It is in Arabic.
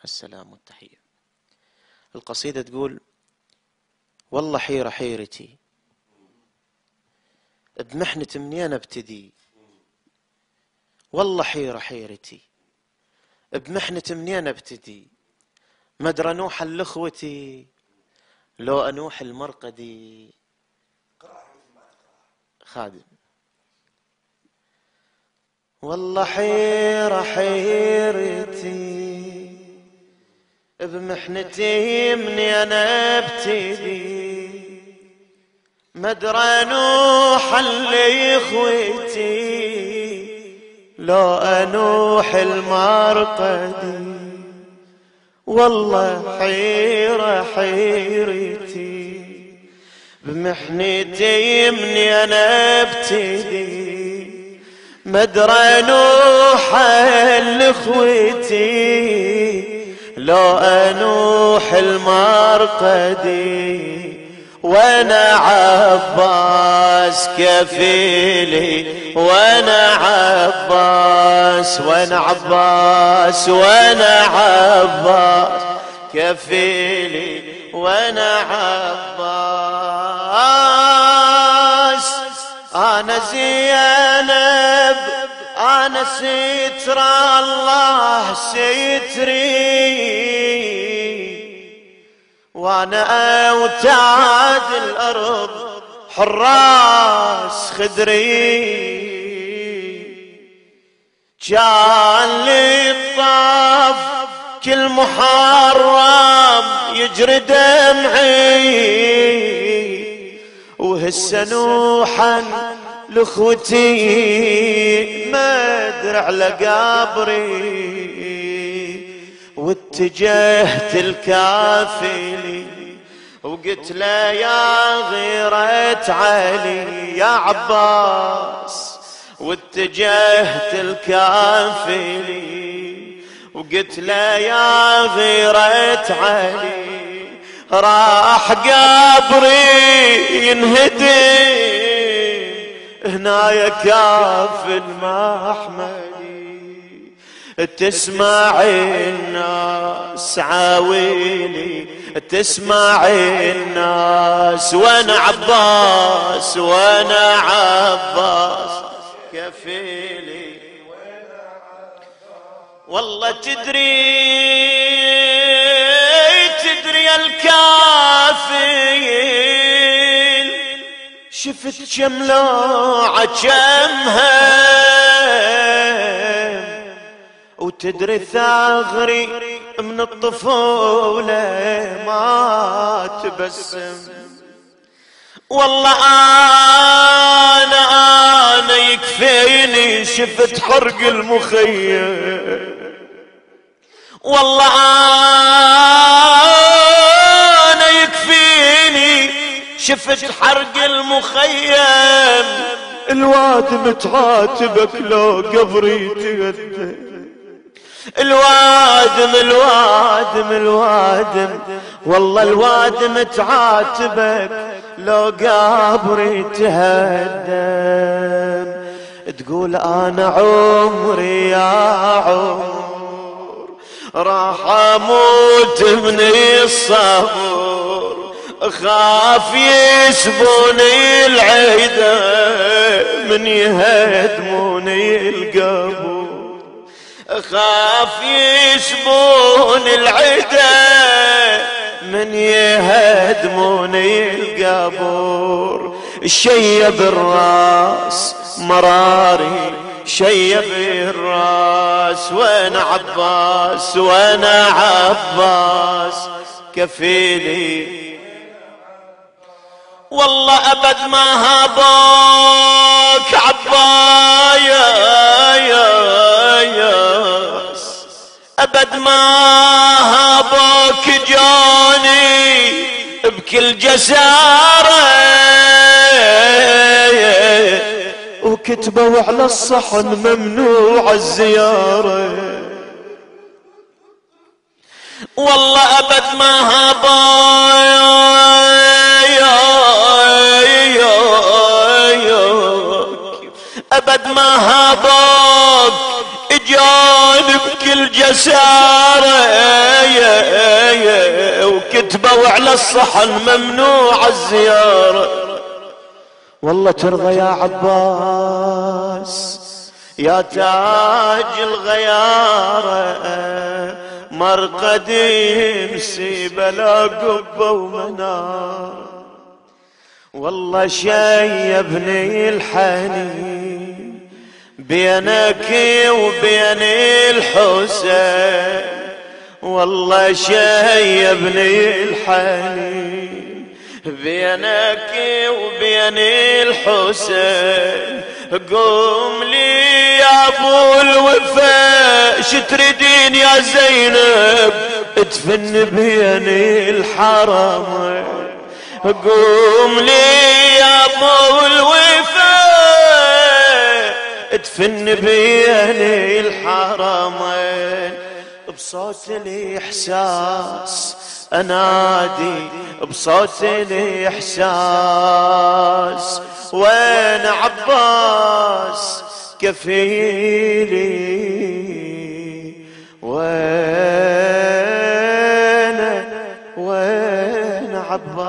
السلام والتحية. القصيدة تقول: والله حيرة حيرتي بمحنة منين ابتدي، والله حيرة حيرتي بمحنة منين ابتدي، ما ادري انوح لاخوتي لو انوح المرقدي. خادم: والله حيرة حيرتي بمحنتي منين ابتدي، ما ادري انوح لاخوتي لو انوح المرقدي. والله حيرة حيرتي بمحنتي منين ابتدي، ما ادري انوح لاخوتي لو انوح المرقدي. وانا عباس كفيلي، وانا عباس، وانا عباس، وانا عباس كفيلي، وانا عباس. انا زينب، انا ستر الله ستري، وانا اوتاد الارض حراس خدري. كان لي الطاف كل محرم يجري دمعي، وهسه نوحا لاخوتي ما ادري على قبري. واتجهت الكافلي وقلت له يا غيرة علي يا عباس. واتجهت الكافلي وقلت له يا غيرة علي، راح قبري ينهدم هنا يا كافل محمدي. تسمع الناس عاويلي، تسمع الناس، وانا عباس، وانا عباس كفيلي. والله تدري الكافل شفت شملاعة كمها، وتدري ثغري من الطفولة ما تبسم. والله أنا يكفيني شفت حرق المخيم، والله أنا يكفيني شفت حرق المخيم. الواد متعاتبك لو قبري تغدى، الوادم الوادم الوادم، والله الوادم متعاتبك لو قبري تهدم. تقول انا عمري يا عمر راح اموت من الصبر، اخاف يسبوني العيدة من يهدموني القبر، اخاف يسبون العدا من يهدموني القبور. شيب الراس مراري شيب الراس، وانا عباس، وانا عباس كفيلي. والله ابد ما هابوك عبايا ابد ما هابوك جاني بكل جسارة، وكتبوا على الصحن ممنوع الزيارة. والله ابد ما هابوك، ابد ما هابوك جانب كل جسارة، الصحن ممنوع الزيارة. والله ترضى يا عباس يا تاج الغيارة، مرقد مصيبة لا قبة ومنار. والله شيبني الحنين بينك وبين الحسين، والله شيبني الحنين بينك وبين الحسين. قوم لي يا ابو الوفا شتردين يا زينب ادفن بين الحرم. قوم لي يا ابو الوفا ادفن بين الحرمين. بصوت الاحساس انادي بصوت الاحساس، وين عباس كفيلي وين عباس.